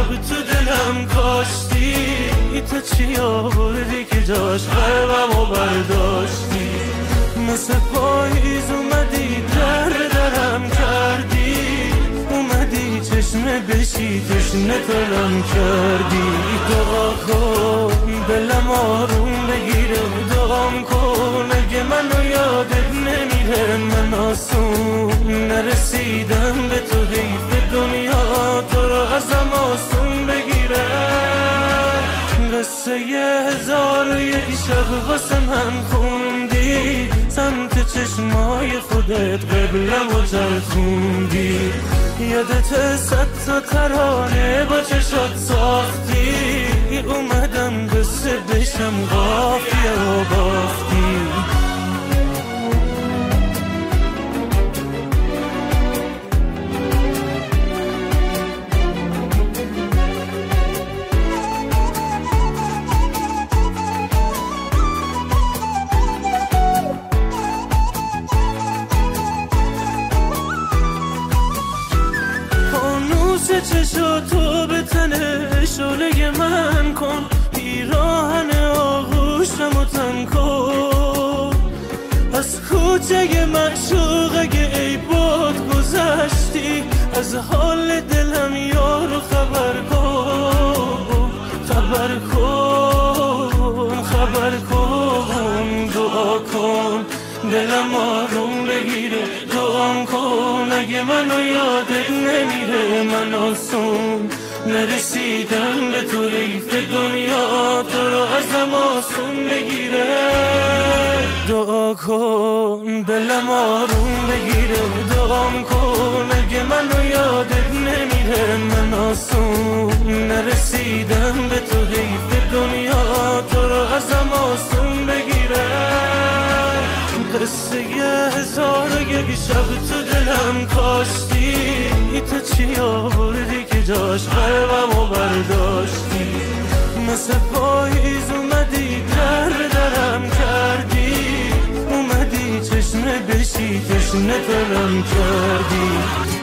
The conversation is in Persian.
شب تو دلم کاشتی، تو چی آوردی که جاش قلبمو برداشتی. مثل پاییز اومدی درم کردی، اومدی چشمه بشی تشنه ترم کردی. دعا کن دلم آروم بگیره، دعام کن اگه منو یادت نمیره. من آسون نرسیدم به تو، حیف دنیا تو رو ازم آسون بگیره. قصه 1001 شب واسه من خوندی، سمت چشمای خودت قبلم و چرخوندی. یادت 100 تا ترانه با چشات ساختی، اومدم قصه بشم قافیه و باختی. چشاتو به تنه شعله من کن، پیراهن آغوشمو تن کن. از کوچه معشوق اگه ای باد گذشتی، از حال دلم یارو خبر کن. خبر کن خبر کن، دعا کن دلم آروم بگیره. دعام کن اگه منو یادت نمیره. من آسون نرسیدم به تو، حیف دنیا تو رو ازم آسون بگیره. دعا کن دلم آروم بگیره، دعام کن اگه منو یادت نمیره. من آسون نرسیدم به تو، حیف دنیا تو رو ازم آسون بگیره. قصه 1001 شب تو دلم کاشتی، تو چی آوردی که جاش قلبمو برداشتی. مثل پاییز اومدی درم کردی، اومدی چشمه بشی تشنه ترم کردی.